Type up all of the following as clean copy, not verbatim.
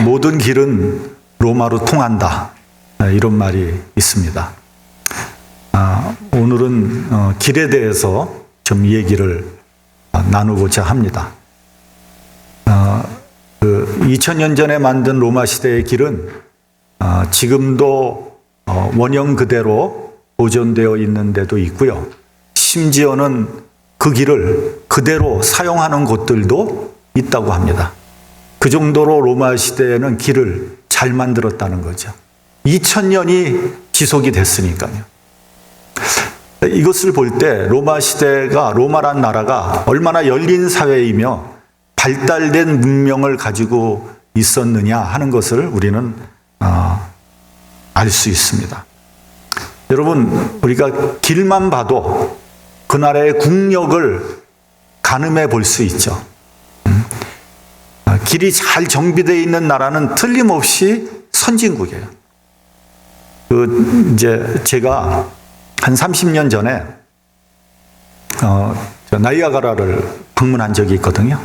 모든 길은 로마로 통한다. 이런 말이 있습니다. 오늘은 길에 대해서 좀 얘기를 나누고자 합니다. 2000년 전에 만든 로마 시대의 길은 지금도 원형 그대로 보존되어 있는 데도 있고요. 심지어는 그 길을 그대로 사용하는 곳들도 있다고 합니다. 그 정도로 로마 시대에는 길을 잘 만들었다는 거죠. 2000년이 지속이 됐으니까요. 이것을 볼 때 로마란 나라가 얼마나 열린 사회이며 발달된 문명을 가지고 있었느냐 하는 것을 우리는 알 수 있습니다. 여러분, 우리가 길만 봐도 그 나라의 국력을 가늠해 볼 수 있죠. 길이 잘 정비되어 있는 나라는 틀림없이 선진국이에요. 제가 한 30년 전에 나이아가라를 방문한 적이 있거든요.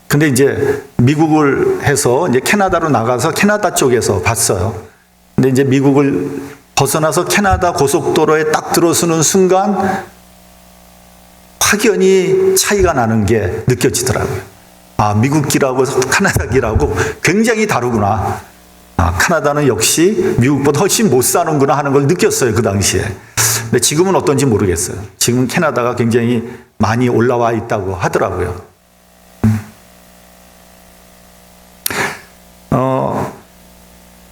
근데 이제 미국을 해서 이제 캐나다로 나가서 캐나다 쪽에서 봤어요. 근데 이제 미국을 벗어나서 캐나다 고속도로에 딱 들어서는 순간 확연히 차이가 나는 게 느껴지더라고요. 미국 길하고 캐나다 길하고 굉장히 다르구나. 캐나다는 역시 미국보다 훨씬 못 사는구나 하는 걸 느꼈어요, 그 당시에. 근데 지금은 어떤지 모르겠어요. 지금 캐나다가 굉장히 많이 올라와 있다고 하더라고요.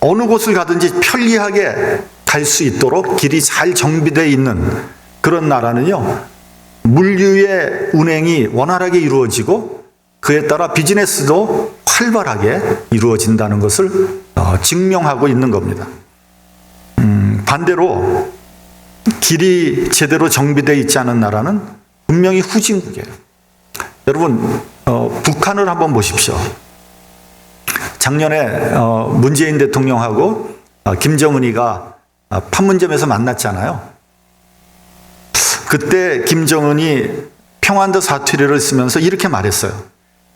어느 곳을 가든지 편리하게 갈 수 있도록 길이 잘 정비되어 있는 그런 나라는요, 물류의 운행이 원활하게 이루어지고 그에 따라 비즈니스도 활발하게 이루어진다는 것을 증명하고 있는 겁니다. 반대로 길이 제대로 정비되어 있지 않은 나라는 분명히 후진국이에요. 여러분, 북한을 한번 보십시오. 작년에 문재인 대통령하고 김정은이가 판문점에서 만났잖아요. 그때 김정은이 평안도 사투리를 쓰면서 이렇게 말했어요.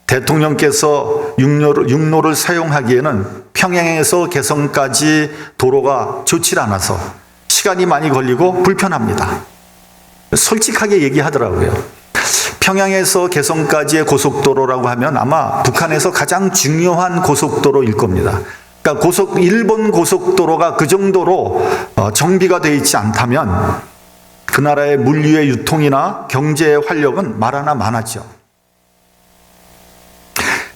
대통령께서 육로를 사용하기에는 평양에서 개성까지 도로가 좋지 않아서 시간이 많이 걸리고 불편합니다. 솔직하게 얘기하더라고요. 평양에서 개성까지의 고속도로라고 하면 아마 북한에서 가장 중요한 고속도로일 겁니다. 그러니까 일본 고속도로가 그 정도로 정비가 되어 있지 않다면 그 나라의 물류의 유통이나 경제의 활력은 말하나 많았죠.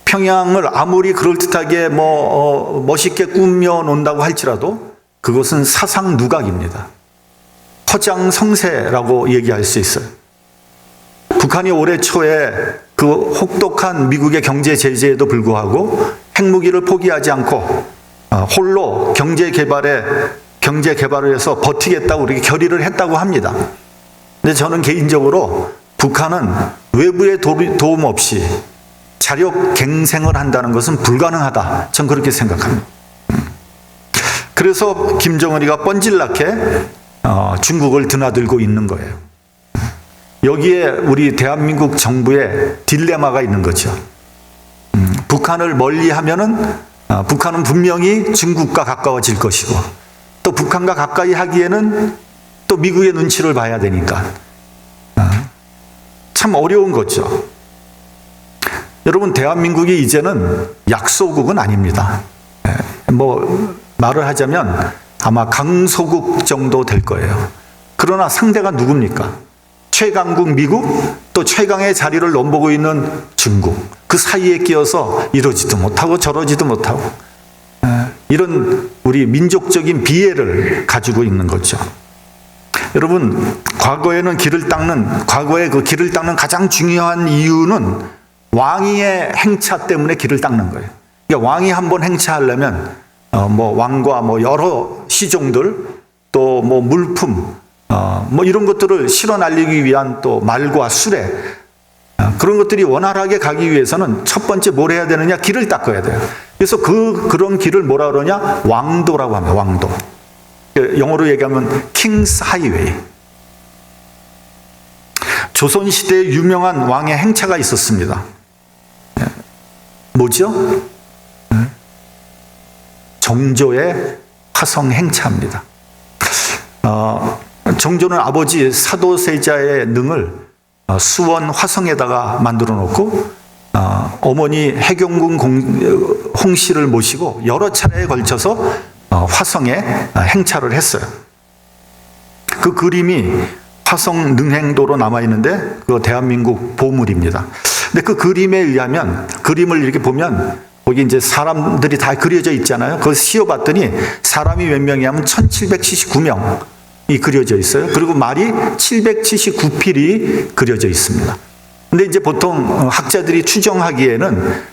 평양을 아무리 그럴듯하게 멋있게 꾸며 놓는다고 할지라도 그것은 사상 누각입니다. 허장성세라고 얘기할 수 있어요. 북한이 올해 초에 그 혹독한 미국의 경제 제재에도 불구하고 핵무기를 포기하지 않고 홀로 경제 개발을 해서 버티겠다고 이렇게 결의를 했다고 합니다. 근데 저는 개인적으로 북한은 외부의 도움 없이 자력 갱생을 한다는 것은 불가능하다. 전 그렇게 생각합니다. 그래서 김정은이가 뻔질나게 중국을 드나들고 있는 거예요. 여기에 우리 대한민국 정부의 딜레마가 있는 거죠. 북한을 멀리하면은 북한은 분명히 중국과 가까워질 것이고 또 북한과 가까이 하기에는 또 미국의 눈치를 봐야 되니까 참 어려운 거죠. 여러분, 대한민국이 이제는 약소국은 아닙니다. 말을 하자면 아마 강소국 정도 될 거예요. 그러나 상대가 누굽니까? 최강국 미국, 또 최강의 자리를 넘보고 있는 중국. 그 사이에 끼어서 이러지도 못하고 저러지도 못하고 이런 우리 민족적인 비애를 가지고 있는 거죠. 여러분, 과거에 그 길을 닦는 가장 중요한 이유는 왕위의 행차 때문에 길을 닦는 거예요. 그러니까 왕이 한번 행차하려면 왕과 여러 시종들 또 물품 이런 것들을 실어 날리기 위한 또 말과 수레 그런 것들이 원활하게 가기 위해서는 첫 번째 뭘 해야 되느냐? 길을 닦아야 돼요. 그래서 그런 길을 뭐라 그러냐? 왕도라고 합니다. 왕도. 영어로 얘기하면 킹스 하이웨이. 조선시대에 유명한 왕의 행차가 있었습니다. 뭐죠? 정조의 화성 행차입니다. 정조는 아버지 사도세자의 능을 수원 화성에다가 만들어 놓고 어머니 해경군 홍씨를 모시고 여러 차례에 걸쳐서 화성에 행차를 했어요. 그 그림이 화성 능행도로 남아있는데 그거 대한민국 보물입니다. 근데 그 그림에 의하면, 그림을 이렇게 보면 거기 이제 사람들이 다 그려져 있잖아요. 그걸 씌워봤더니 사람이 몇 명이 하면 1779명이 그려져 있어요. 그리고 말이 779필이 그려져 있습니다. 근데 이제 보통 학자들이 추정하기에는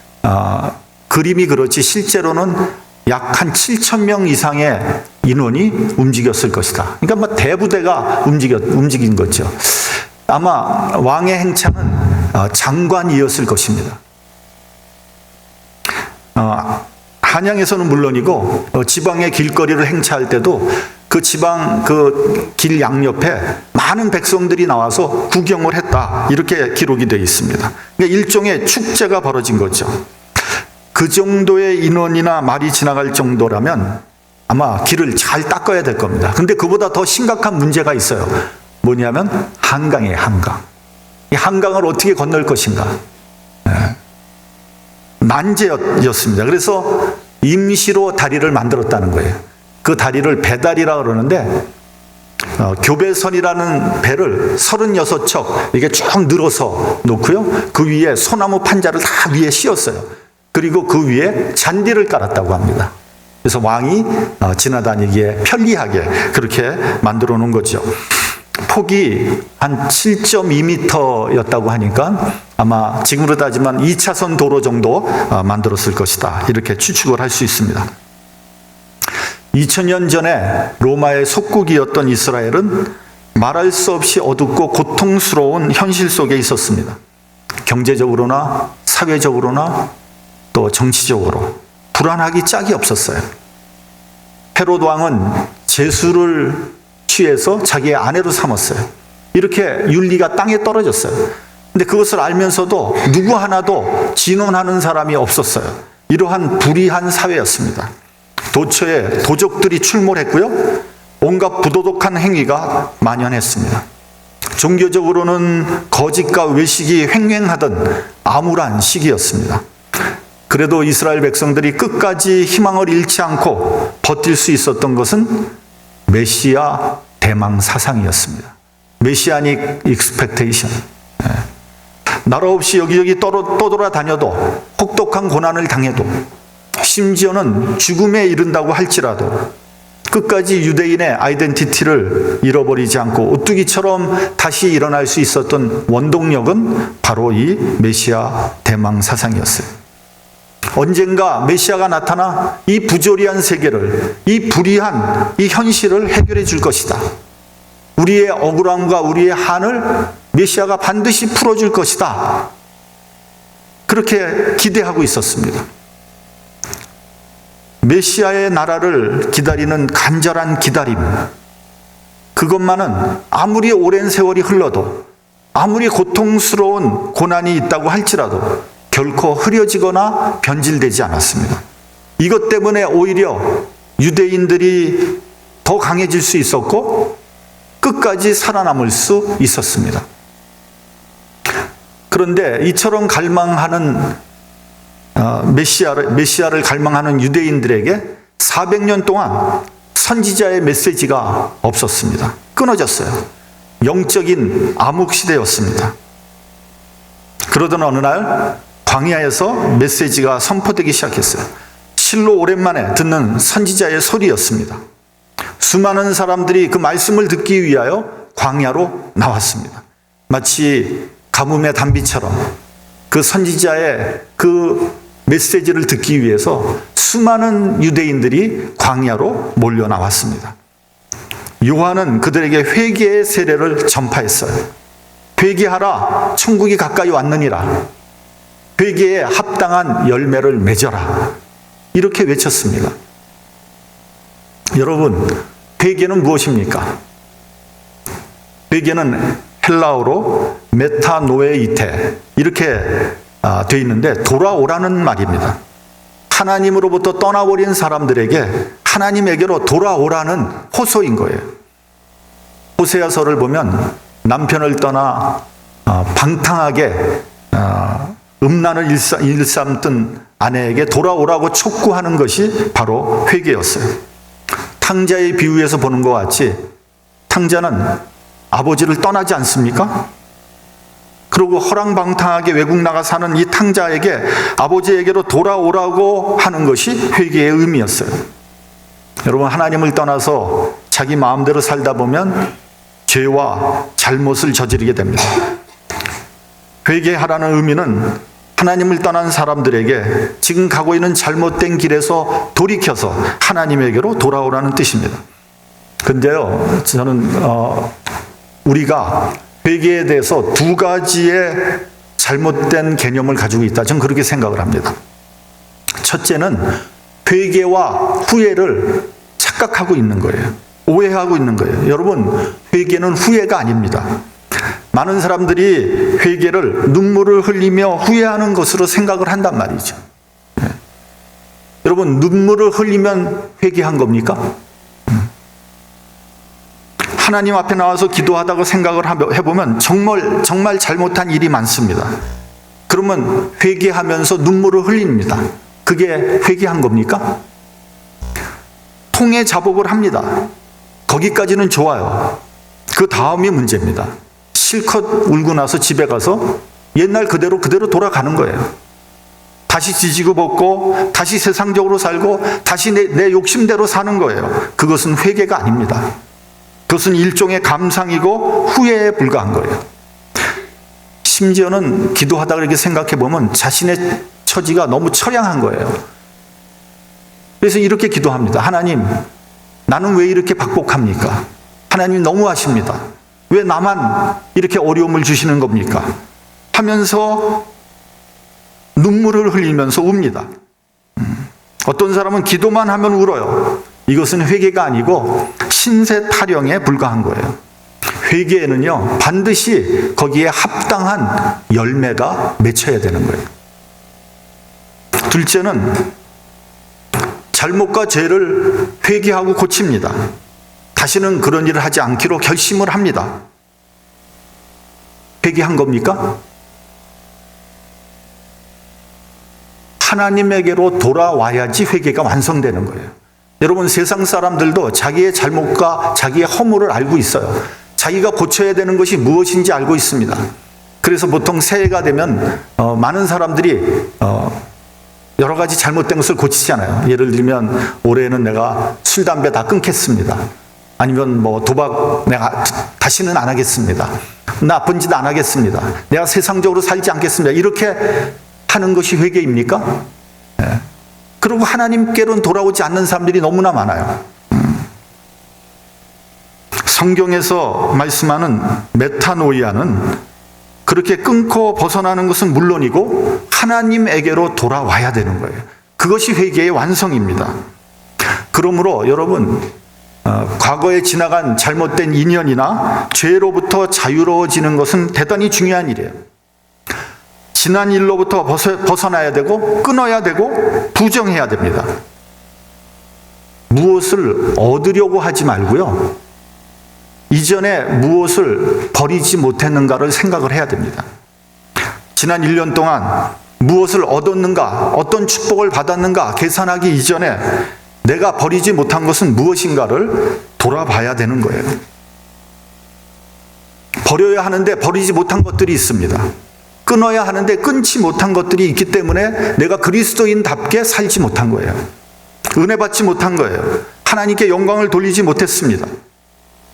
그림이 그렇지 실제로는 약 한 7,000명 이상의 인원이 움직였을 것이다. 그러니까 뭐 대부대가 움직인 거죠. 아마 왕의 행차는 장관이었을 것입니다. 한양에서는 물론이고 지방의 길거리를 행차할 때도 그 지방 그 길 양옆에 많은 백성들이 나와서 구경을 했다, 이렇게 기록이 되어 있습니다. 그러니까 일종의 축제가 벌어진 거죠. 그 정도의 인원이나 말이 지나갈 정도라면 아마 길을 잘 닦아야 될 겁니다. 근데 그보다 더 심각한 문제가 있어요. 뭐냐면 한강이에요, 한강. 이 한강을 어떻게 건널 것인가. 난제였습니다. 그래서 임시로 다리를 만들었다는 거예요. 그 다리를 배다리라 그러는데 교배선이라는 배를 36척 이게 쭉 늘어서 놓고요. 그 위에 소나무 판자를 다 위에 씌웠어요. 그리고 그 위에 잔디를 깔았다고 합니다. 그래서 왕이 지나다니기에 편리하게 그렇게 만들어 놓은 거죠. 폭이 한 7.2m였다고 하니까 아마 지금으로 따지면 2차선 도로 정도 만들었을 것이다, 이렇게 추측을 할 수 있습니다. 2000년 전에 로마의 속국이었던 이스라엘은 말할 수 없이 어둡고 고통스러운 현실 속에 있었습니다. 경제적으로나 사회적으로나 또 정치적으로 불안하기 짝이 없었어요. 헤롯 왕은 제수를 취해서 자기의 아내로 삼았어요. 이렇게 윤리가 땅에 떨어졌어요. 근데 그것을 알면서도 누구 하나도 진언하는 사람이 없었어요. 이러한 불의한 사회였습니다. 도처에 도적들이 출몰했고요. 온갖 부도덕한 행위가 만연했습니다. 종교적으로는 거짓과 외식이 횡행하던 암울한 시기였습니다. 그래도 이스라엘 백성들이 끝까지 희망을 잃지 않고 버틸 수 있었던 것은 메시아 대망 사상이었습니다. 메시아닉 익스펙테이션. 나라 없이 여기저기 떠돌아다녀도 혹독한 고난을 당해도 심지어는 죽음에 이른다고 할지라도 끝까지 유대인의 아이덴티티를 잃어버리지 않고 오뚜기처럼 다시 일어날 수 있었던 원동력은 바로 이 메시아 대망 사상이었어요. 언젠가 메시아가 나타나 이 부조리한 세계를, 이 불의한 이 현실을 해결해 줄 것이다. 우리의 억울함과 우리의 한을 메시아가 반드시 풀어줄 것이다. 그렇게 기대하고 있었습니다. 메시아의 나라를 기다리는 간절한 기다림, 그것만은 아무리 오랜 세월이 흘러도, 아무리 고통스러운 고난이 있다고 할지라도 결코 흐려지거나 변질되지 않았습니다. 이것 때문에 오히려 유대인들이 더 강해질 수 있었고 끝까지 살아남을 수 있었습니다. 그런데 이처럼 갈망하는 메시아를 갈망하는 유대인들에게 400년 동안 선지자의 메시지가 없었습니다. 끊어졌어요. 영적인 암흑 시대였습니다. 그러던 어느 날 광야에서 메시지가 선포되기 시작했어요. 실로 오랜만에 듣는 선지자의 소리였습니다. 수많은 사람들이 그 말씀을 듣기 위하여 광야로 나왔습니다. 마치 가뭄의 단비처럼 그 선지자의 그 메시지를 듣기 위해서 수많은 유대인들이 광야로 몰려 나왔습니다. 요한은 그들에게 회개의 세례를 전파했어요. 회개하라, 천국이 가까이 왔느니라. 회개에 합당한 열매를 맺어라. 이렇게 외쳤습니다. 여러분, 회개는 무엇입니까? 회개는 헬라어로 메타노에이테 이렇게 되어 있는데 돌아오라는 말입니다. 하나님으로부터 떠나버린 사람들에게 하나님에게로 돌아오라는 호소인 거예요. 호세아서를 보면 남편을 떠나 방탕하게 음란을 일삼던 아내에게 돌아오라고 촉구하는 것이 바로 회개였어요. 탕자의 비유에서 보는 것 같이 탕자는 아버지를 떠나지 않습니까? 그리고 허랑방탕하게 외국 나가 사는 이 탕자에게 아버지에게로 돌아오라고 하는 것이 회개의 의미였어요. 여러분, 하나님을 떠나서 자기 마음대로 살다 보면 죄와 잘못을 저지르게 됩니다. 회개하라는 의미는 하나님을 떠난 사람들에게 지금 가고 있는 잘못된 길에서 돌이켜서 하나님에게로 돌아오라는 뜻입니다. 근데요, 저는 우리가 회개에 대해서 두 가지의 잘못된 개념을 가지고 있다. 저는 그렇게 생각을 합니다. 첫째는 회개와 후회를 착각하고 있는 거예요. 오해하고 있는 거예요. 여러분, 회개는 후회가 아닙니다. 많은 사람들이 회개를 눈물을 흘리며 후회하는 것으로 생각을 한단 말이죠. 여러분, 눈물을 흘리면 회개한 겁니까? 하나님 앞에 나와서 기도하다고 생각을 해보면 정말 잘못한 일이 많습니다. 그러면 회개하면서 눈물을 흘립니다. 그게 회개한 겁니까? 통해 자복을 합니다. 거기까지는 좋아요. 그 다음이 문제입니다. 실컷 울고 나서 집에 가서 옛날 그대로 돌아가는 거예요. 다시 지지고 볶고 다시 세상적으로 살고 다시 내 욕심대로 사는 거예요. 그것은 회개가 아닙니다. 그것은 일종의 감상이고 후회에 불과한 거예요. 심지어는 기도하다가 이렇게 생각해 보면 자신의 처지가 너무 처량한 거예요. 그래서 이렇게 기도합니다. 하나님, 나는 왜 이렇게 박복합니까? 하나님 너무하십니다. 왜 나만 이렇게 어려움을 주시는 겁니까? 하면서 눈물을 흘리면서 웁니다. 어떤 사람은 기도만 하면 울어요. 이것은 회개가 아니고 신세 타령에 불과한 거예요. 회개에는요, 반드시 거기에 합당한 열매가 맺혀야 되는 거예요. 둘째는 잘못과 죄를 회개하고 고칩니다. 다시는 그런 일을 하지 않기로 결심을 합니다. 회개한 겁니까? 하나님에게로 돌아와야지 회개가 완성되는 거예요. 여러분, 세상 사람들도 자기의 잘못과 자기의 허물을 알고 있어요. 자기가 고쳐야 되는 것이 무엇인지 알고 있습니다. 그래서 보통 새해가 되면 많은 사람들이 여러 가지 잘못된 것을 고치잖아요. 예를 들면 올해는 내가 술, 담배 다 끊겠습니다. 아니면 도박 내가 다시는 안 하겠습니다. 나쁜 짓 안 하겠습니다. 내가 세상적으로 살지 않겠습니다. 이렇게 하는 것이 회개입니까? 네. 그리고 하나님께로는 돌아오지 않는 사람들이 너무나 많아요. 성경에서 말씀하는 메타노이아는 그렇게 끊고 벗어나는 것은 물론이고 하나님에게로 돌아와야 되는 거예요. 그것이 회개의 완성입니다. 그러므로 여러분, 과거에 지나간 잘못된 인연이나 죄로부터 자유로워지는 것은 대단히 중요한 일이에요. 지난 일로부터 벗어나야 되고 끊어야 되고 부정해야 됩니다. 무엇을 얻으려고 하지 말고요, 이전에 무엇을 버리지 못했는가를 생각을 해야 됩니다. 지난 1년 동안 무엇을 얻었는가, 어떤 축복을 받았는가 계산하기 이전에 내가 버리지 못한 것은 무엇인가를 돌아봐야 되는 거예요. 버려야 하는데 버리지 못한 것들이 있습니다. 끊어야 하는데 끊지 못한 것들이 있기 때문에 내가 그리스도인답게 살지 못한 거예요. 은혜 받지 못한 거예요. 하나님께 영광을 돌리지 못했습니다.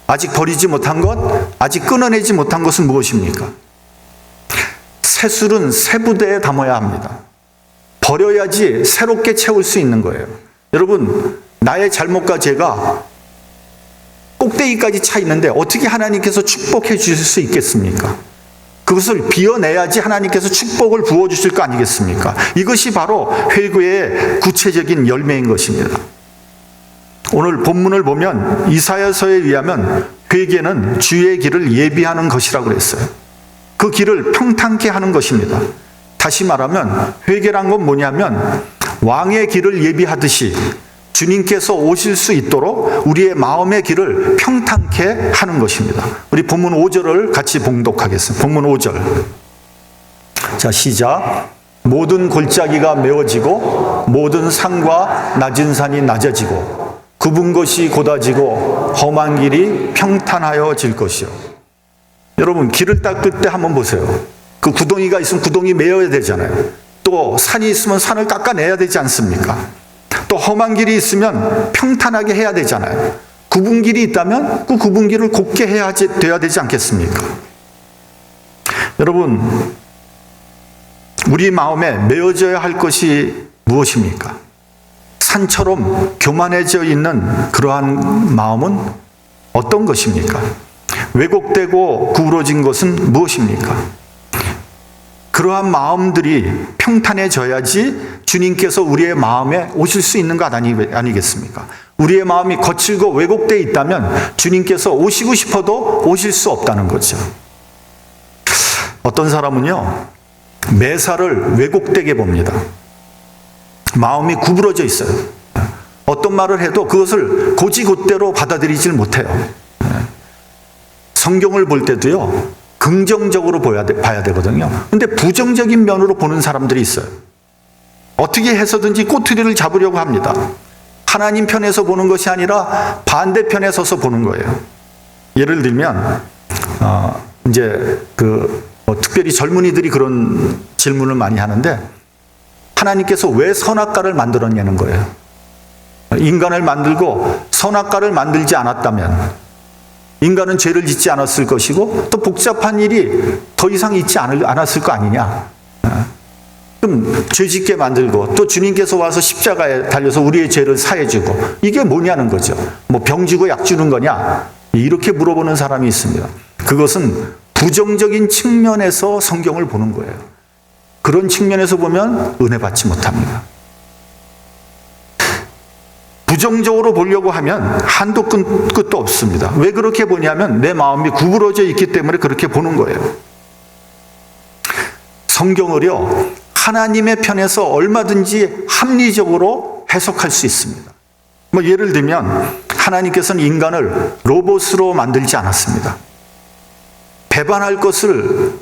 아직 버리지 못한 것, 아직 끊어내지 못한 것은 무엇입니까? 새술은 새 부대에 담아야 합니다. 버려야지 새롭게 채울 수 있는 거예요. 여러분, 나의 잘못과 죄가 꼭대기까지 차 있는데 어떻게 하나님께서 축복해 주실 수 있겠습니까? 그것을 비워내야지 하나님께서 축복을 부어주실 거 아니겠습니까? 이것이 바로 회개의 구체적인 열매인 것입니다. 오늘 본문을 보면 이사야서에 의하면 회개는 주의 길을 예비하는 것이라고 그랬어요. 그 길을 평탄케 하는 것입니다. 다시 말하면 회개란 건 뭐냐면 왕의 길을 예비하듯이 주님께서 오실 수 있도록 우리의 마음의 길을 평탄케 하는 것입니다. 우리 본문 5절을 같이 봉독하겠습니다. 본문 5절. 자, 시작. 모든 골짜기가 메워지고 모든 산과 낮은 산이 낮아지고 굽은 것이 곧아지고 험한 길이 평탄하여질 것이요. 여러분, 길을 닦을 때 한번 보세요. 그 구덩이가 있으면 구덩이 메워야 되잖아요. 또 산이 있으면 산을 깎아내야 되지 않습니까? 또 험한 길이 있으면 평탄하게 해야 되잖아요. 굽은 길이 있다면 그 굽은 길을 곱게 돼야 되지 않겠습니까? 여러분, 우리 마음에 메어져야 할 것이 무엇입니까? 산처럼 교만해져 있는 그러한 마음은 어떤 것입니까? 왜곡되고 구부러진 것은 무엇입니까? 그러한 마음들이 평탄해져야지 주님께서 우리의 마음에 오실 수 있는 것 아니겠습니까? 우리의 마음이 거칠고 왜곡되어 있다면 주님께서 오시고 싶어도 오실 수 없다는 거죠. 어떤 사람은요, 매사를 왜곡되게 봅니다. 마음이 구부러져 있어요. 어떤 말을 해도 그것을 곧이곧대로 받아들이질 못해요. 성경을 볼 때도요, 긍정적으로 봐야 되거든요. 근데 부정적인 면으로 보는 사람들이 있어요. 어떻게 해서든지 꼬투리를 잡으려고 합니다. 하나님 편에서 보는 것이 아니라 반대편에 서서 보는 거예요. 예를 들면, 특별히 젊은이들이 그런 질문을 많이 하는데, 하나님께서 왜 선악과를 만들었냐는 거예요. 인간을 만들고 선악과를 만들지 않았다면 인간은 죄를 짓지 않았을 것이고 또 복잡한 일이 더 이상 있지 않았을 거 아니냐. 그럼 죄 짓게 만들고 또 주님께서 와서 십자가에 달려서 우리의 죄를 사해주고 이게 뭐냐는 거죠. 뭐 병 주고 약 주는 거냐? 이렇게 물어보는 사람이 있습니다. 그것은 부정적인 측면에서 성경을 보는 거예요. 그런 측면에서 보면 은혜 받지 못합니다. 부정적으로 보려고 하면 한도 끝도 없습니다. 왜 그렇게 보냐면 내 마음이 구부러져 있기 때문에 그렇게 보는 거예요. 성경을요, 하나님의 편에서 얼마든지 합리적으로 해석할 수 있습니다. 뭐 예를 들면 하나님께서는 인간을 로봇으로 만들지 않았습니다. 배반할 것을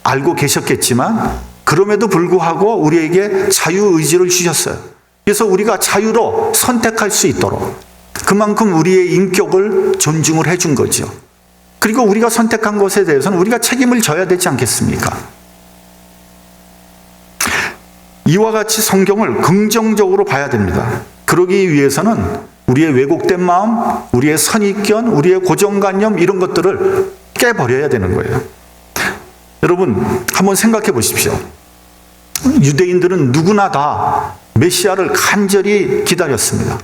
알고 계셨겠지만 그럼에도 불구하고 우리에게 자유의지를 주셨어요. 그래서 우리가 자유로 선택할 수 있도록 그만큼 우리의 인격을 존중을 해준 거죠. 그리고 우리가 선택한 것에 대해서는 우리가 책임을 져야 되지 않겠습니까? 이와 같이 성경을 긍정적으로 봐야 됩니다. 그러기 위해서는 우리의 왜곡된 마음, 우리의 선입견, 우리의 고정관념 이런 것들을 깨버려야 되는 거예요. 여러분, 한번 생각해 보십시오. 유대인들은 누구나 다 메시아를 간절히 기다렸습니다.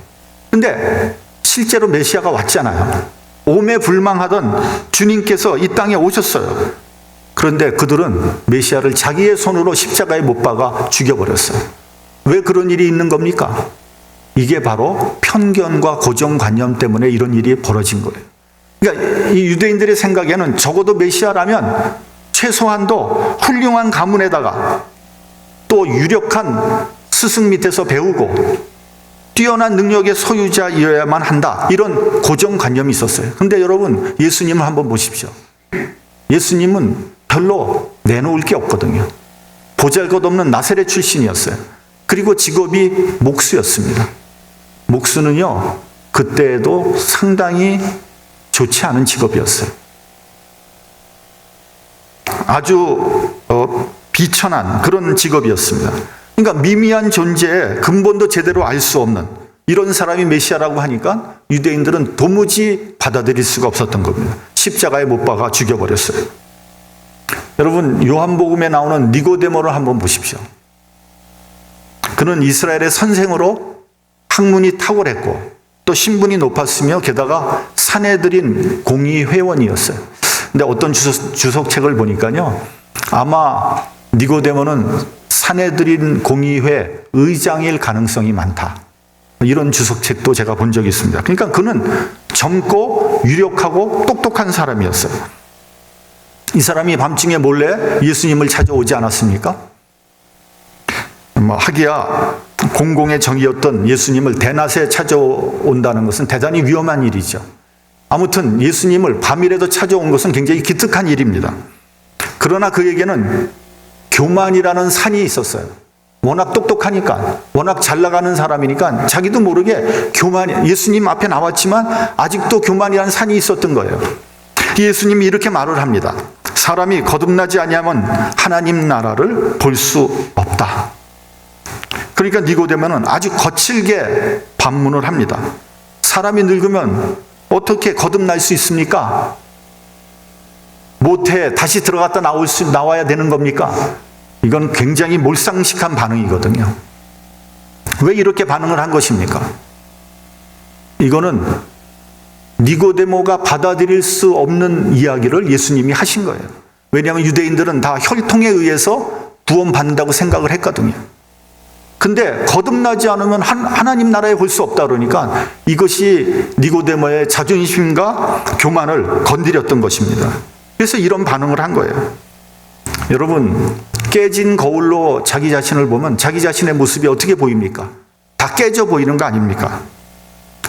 근데 실제로 메시아가 왔잖아요. 오매불망하던 주님께서 이 땅에 오셨어요. 그런데 그들은 메시아를 자기의 손으로 십자가에 못 박아 죽여버렸어요. 왜 그런 일이 있는 겁니까? 이게 바로 편견과 고정관념 때문에 이런 일이 벌어진 거예요. 그러니까 이 유대인들의 생각에는 적어도 메시아라면 최소한도 훌륭한 가문에다가 또 유력한 스승 밑에서 배우고 뛰어난 능력의 소유자이어야만 한다. 이런 고정관념이 있었어요. 그런데 여러분, 예수님을 한번 보십시오. 예수님은 별로 내놓을 게 없거든요. 보잘것없는 나사렛 출신이었어요. 그리고 직업이 목수였습니다. 목수는요, 그때에도 상당히 좋지 않은 직업이었어요. 아주 비천한 그런 직업이었습니다. 그러니까 미미한 존재에 근본도 제대로 알 수 없는 이런 사람이 메시아라고 하니까 유대인들은 도무지 받아들일 수가 없었던 겁니다. 십자가에 못 박아 죽여버렸어요. 여러분, 요한복음에 나오는 니고데모를 한번 보십시오. 그는 이스라엘의 선생으로 학문이 탁월했고 또 신분이 높았으며 게다가 사내들인 공의회원이었어요. 근데 어떤 주석책을 보니까요, 아마 니고데모는 사내들인 공의회 의장일 가능성이 많다. 이런 주석책도 제가 본 적이 있습니다. 그러니까 그는 젊고 유력하고 똑똑한 사람이었어요. 이 사람이 밤중에 몰래 예수님을 찾아오지 않았습니까? 하기야 공공의 정의였던 예수님을 대낮에 찾아온다는 것은 대단히 위험한 일이죠. 아무튼 예수님을 밤이라도 찾아온 것은 굉장히 기특한 일입니다. 그러나 그에게는 교만이라는 산이 있었어요. 워낙 똑똑하니까, 워낙 잘 나가는 사람이니까 자기도 모르게 예수님 앞에 나왔지만 아직도 교만이라는 산이 있었던 거예요. 예수님이 이렇게 말을 합니다. 사람이 거듭나지 아니하면 하나님 나라를 볼 수 없다. 그러니까 니고데모는 아주 거칠게 반문을 합니다. 사람이 늙으면 어떻게 거듭날 수 있습니까? 모태에 다시 들어갔다 나와야 되는 겁니까? 이건 굉장히 몰상식한 반응이거든요. 왜 이렇게 반응을 한 것입니까? 이거는 니고데모가 받아들일 수 없는 이야기를 예수님이 하신 거예요. 왜냐하면 유대인들은 다 혈통에 의해서 구원받는다고 생각을 했거든요. 근데 거듭나지 않으면 하나님 나라에 볼 수 없다 그러니까 이것이 니고데모의 자존심과 교만을 건드렸던 것입니다. 그래서 이런 반응을 한 거예요. 여러분, 깨진 거울로 자기 자신을 보면 자기 자신의 모습이 어떻게 보입니까? 다 깨져 보이는 거 아닙니까?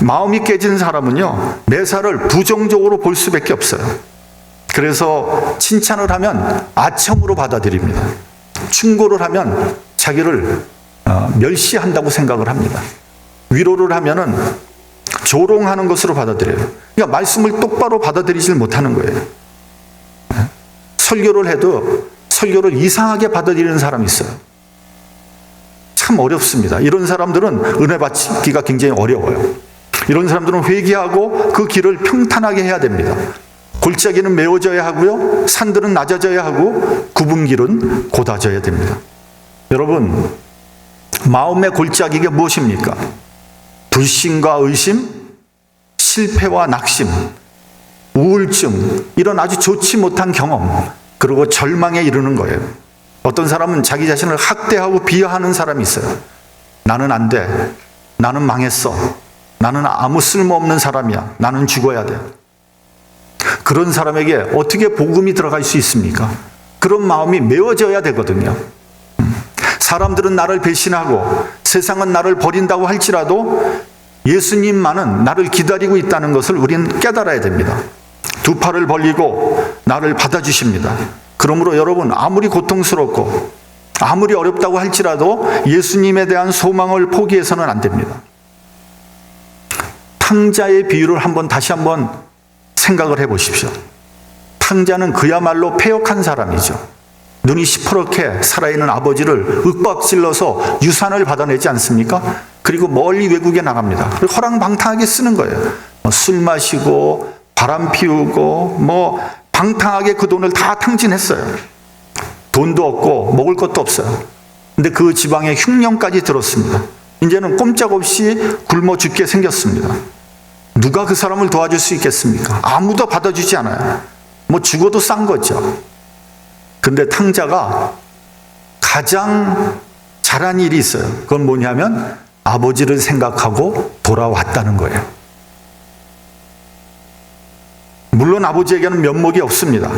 마음이 깨진 사람은요, 매사를 부정적으로 볼 수밖에 없어요. 그래서 칭찬을 하면 아첨으로 받아들입니다. 충고를 하면 자기를 멸시한다고 생각을 합니다. 위로를 하면은 조롱하는 것으로 받아들여요. 그러니까 말씀을 똑바로 받아들이질 못하는 거예요. 설교를 해도 설교를 이상하게 받아들이는 사람이 있어요. 참 어렵습니다. 이런 사람들은 은혜 받기가 굉장히 어려워요. 이런 사람들은 회개하고 그 길을 평탄하게 해야 됩니다. 골짜기는 메워져야 하고요, 산들은 낮아져야 하고 굽은 길은 곧아져야 됩니다. 여러분, 마음의 골짜기가 무엇입니까? 불신과 의심, 실패와 낙심, 우울증, 이런 아주 좋지 못한 경험, 그리고 절망에 이르는 거예요. 어떤 사람은 자기 자신을 학대하고 비하하는 사람이 있어요. 나는 안 돼. 나는 망했어. 나는 아무 쓸모없는 사람이야. 나는 죽어야 돼. 그런 사람에게 어떻게 복음이 들어갈 수 있습니까? 그런 마음이 메워져야 되거든요. 사람들은 나를 배신하고 세상은 나를 버린다고 할지라도 예수님만은 나를 기다리고 있다는 것을 우리는 깨달아야 됩니다. 두 팔을 벌리고 나를 받아주십니다. 그러므로 여러분, 아무리 고통스럽고 아무리 어렵다고 할지라도 예수님에 대한 소망을 포기해서는 안 됩니다. 탕자의 비유를 다시 한번 생각을 해보십시오. 탕자는 그야말로 패역한 사람이죠. 눈이 시퍼렇게 살아있는 아버지를 윽박질러서 유산을 받아내지 않습니까? 그리고 멀리 외국에 나갑니다. 그리고 허랑방탕하게 쓰는 거예요. 술 마시고 바람 피우고 방탕하게 그 돈을 다 탕진했어요. 돈도 없고 먹을 것도 없어요. 근데 그 지방에 흉년까지 들었습니다. 이제는 꼼짝없이 굶어 죽게 생겼습니다. 누가 그 사람을 도와줄 수 있겠습니까? 아무도 받아주지 않아요. 죽어도 싼 거죠. 근데 탕자가 가장 잘한 일이 있어요. 그건 뭐냐면 아버지를 생각하고 돌아왔다는 거예요. 물론 아버지에게는 면목이 없습니다.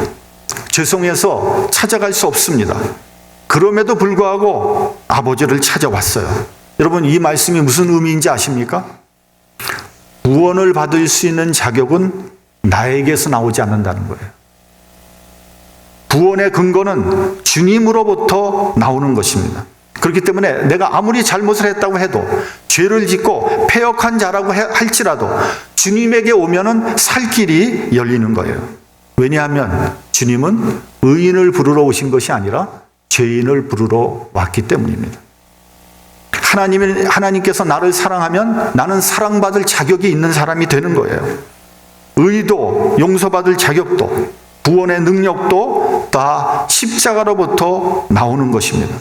죄송해서 찾아갈 수 없습니다. 그럼에도 불구하고 아버지를 찾아왔어요. 여러분, 이 말씀이 무슨 의미인지 아십니까? 구원을 받을 수 있는 자격은 나에게서 나오지 않는다는 거예요. 구원의 근거는 주님으로부터 나오는 것입니다. 그렇기 때문에 내가 아무리 잘못을 했다고 해도, 죄를 짓고 패역한 자라고 할지라도 주님에게 오면은 살 길이 열리는 거예요. 왜냐하면 주님은 의인을 부르러 오신 것이 아니라 죄인을 부르러 왔기 때문입니다. 하나님께서 나를 사랑하면 나는 사랑받을 자격이 있는 사람이 되는 거예요. 의도, 용서받을 자격도, 구원의 능력도 다 십자가로부터 나오는 것입니다.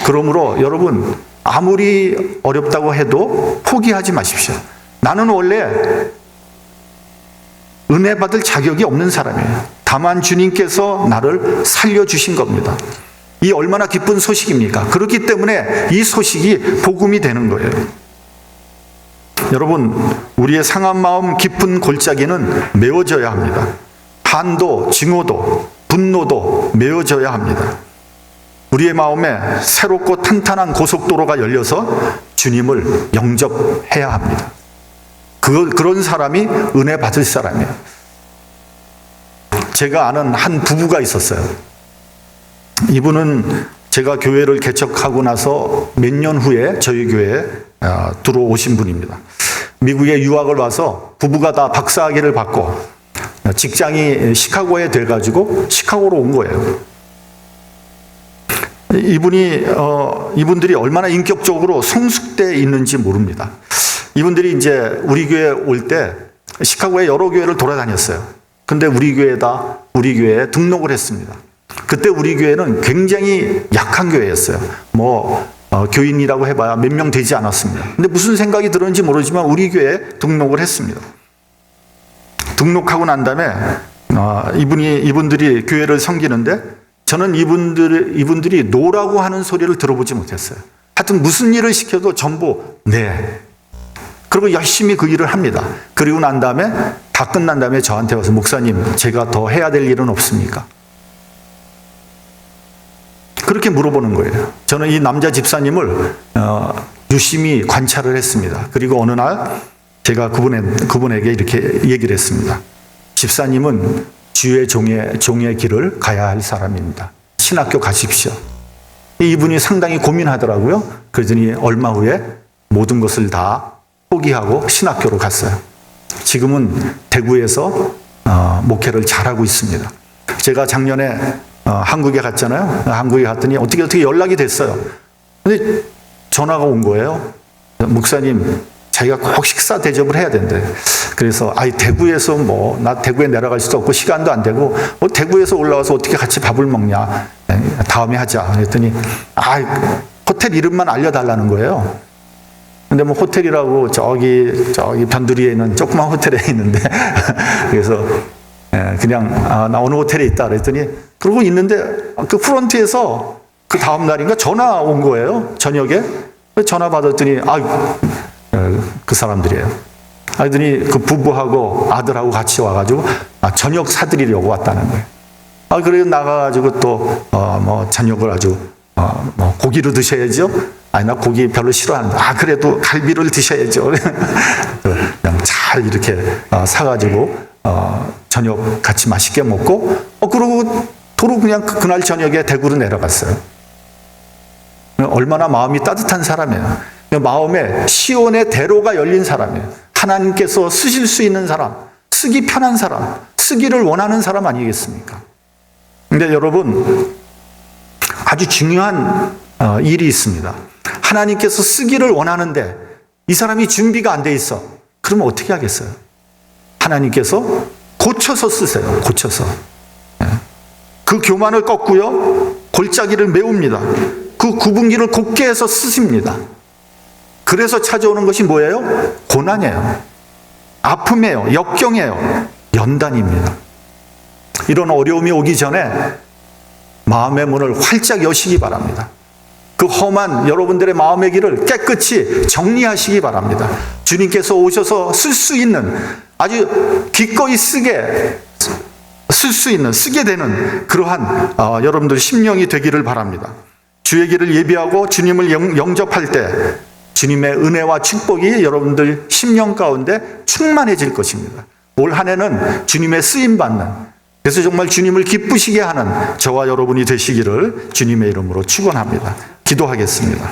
그러므로 여러분, 아무리 어렵다고 해도 포기하지 마십시오. 나는 원래 은혜 받을 자격이 없는 사람이에요. 다만 주님께서 나를 살려주신 겁니다. 이 얼마나 기쁜 소식입니까? 그렇기 때문에 이 소식이 복음이 되는 거예요. 여러분, 우리의 상한 마음 깊은 골짜기는 메워져야 합니다. 한도, 증오도, 분노도 메워져야 합니다. 우리의 마음에 새롭고 탄탄한 고속도로가 열려서 주님을 영접해야 합니다. 그런 사람이 은혜 받을 사람이에요. 제가 아는 한 부부가 있었어요. 이분은 제가 교회를 개척하고 나서 몇 년 후에 저희 교회에 들어오신 분입니다. 미국에 유학을 와서 부부가 다 박사학위를 받고 직장이 시카고에 돼가지고 시카고로 온 거예요. 이분들이 얼마나 인격적으로 성숙되어 있는지 모릅니다. 이분들이 이제 우리 교회 올 때 시카고의 여러 교회를 돌아다녔어요. 근데 우리 교회에 등록을 했습니다. 그때 우리 교회는 굉장히 약한 교회였어요. 교인이라고 해봐야 몇 명 되지 않았습니다. 근데 무슨 생각이 들었는지 모르지만 우리 교회에 등록을 했습니다. 등록하고 난 다음에 이분들이 교회를 섬기는데 저는 이분들이 노라고 하는 소리를 들어보지 못했어요. 하여튼 무슨 일을 시켜도 전부 네. 그리고 열심히 그 일을 합니다. 그리고 난 다음에 다 끝난 다음에 저한테 와서 목사님 제가 더 해야 될 일은 없습니까? 그렇게 물어보는 거예요. 저는 이 남자 집사님을 유심히 관찰을 했습니다. 그리고 어느 날 제가 그분에게 이렇게 얘기를 했습니다. 집사님은 주의 종의 길을 가야 할 사람입니다. 신학교 가십시오. 이분이 상당히 고민하더라고요. 그러더니 얼마 후에 모든 것을 다 포기하고 신학교로 갔어요. 지금은 대구에서 목회를 잘하고 있습니다. 제가 작년에 한국에 갔잖아요. 한국에 갔더니 어떻게 연락이 됐어요. 근데 전화가 온 거예요. 목사님, 자기가 꼭 식사 대접을 해야 된대. 그래서 대구에서 나 대구에 내려갈 수도 없고 시간도 안 되고 대구에서 올라와서 어떻게 같이 밥을 먹냐. 다음에 하자. 그랬더니 호텔 이름만 알려달라는 거예요. 근데 호텔이라고 저기 변두리에 있는 조그만 호텔에 있는데 그래서 그냥 나 어느 호텔에 있다 그랬더니 그러고 있는데 그 프런트에서 그 다음 날인가 전화 온 거예요. 저녁에 전화 받았더니 그 사람들이에요. 그랬더니 그 부부하고 아들하고 같이 와가지고 저녁 사드리려고 왔다는 거예요. 그래서 나가가지고 또 저녁을 아주 고기로 드셔야죠. 나 고기 별로 싫어하는데 그래도 갈비를 드셔야죠. 그냥 잘 이렇게 사가지고 저녁 같이 맛있게 먹고 그러고 도로 그냥 그날 저녁에 대구로 내려갔어요. 얼마나 마음이 따뜻한 사람이에요. 마음에 시온의 대로가 열린 사람이에요. 하나님께서 쓰실 수 있는 사람, 쓰기 편한 사람, 쓰기를 원하는 사람 아니겠습니까? 근데 여러분, 아주 중요한 일이 있습니다. 하나님께서 쓰기를 원하는데 이 사람이 준비가 안 돼 있어. 그러면 어떻게 하겠어요? 하나님께서 고쳐서 쓰세요. 고쳐서. 그 교만을 꺾고요. 골짜기를 메웁니다. 그 구분기를 곱게 해서 쓰십니다. 그래서 찾아오는 것이 뭐예요? 고난이에요. 아픔이에요. 역경이에요. 연단입니다. 이런 어려움이 오기 전에 마음의 문을 활짝 여시기 바랍니다. 그 험한 여러분들의 마음의 길을 깨끗이 정리하시기 바랍니다. 주님께서 오셔서 쓸 수 있는 아주 기꺼이 쓰게 되는 그러한 여러분들 심령이 되기를 바랍니다. 주의 길을 예비하고 주님을 영접할 때 주님의 은혜와 축복이 여러분들 심령 가운데 충만해질 것입니다. 올 한 해는 주님의 쓰임받는, 그래서 정말 주님을 기쁘시게 하는 저와 여러분이 되시기를 주님의 이름으로 축원합니다. 기도하겠습니다.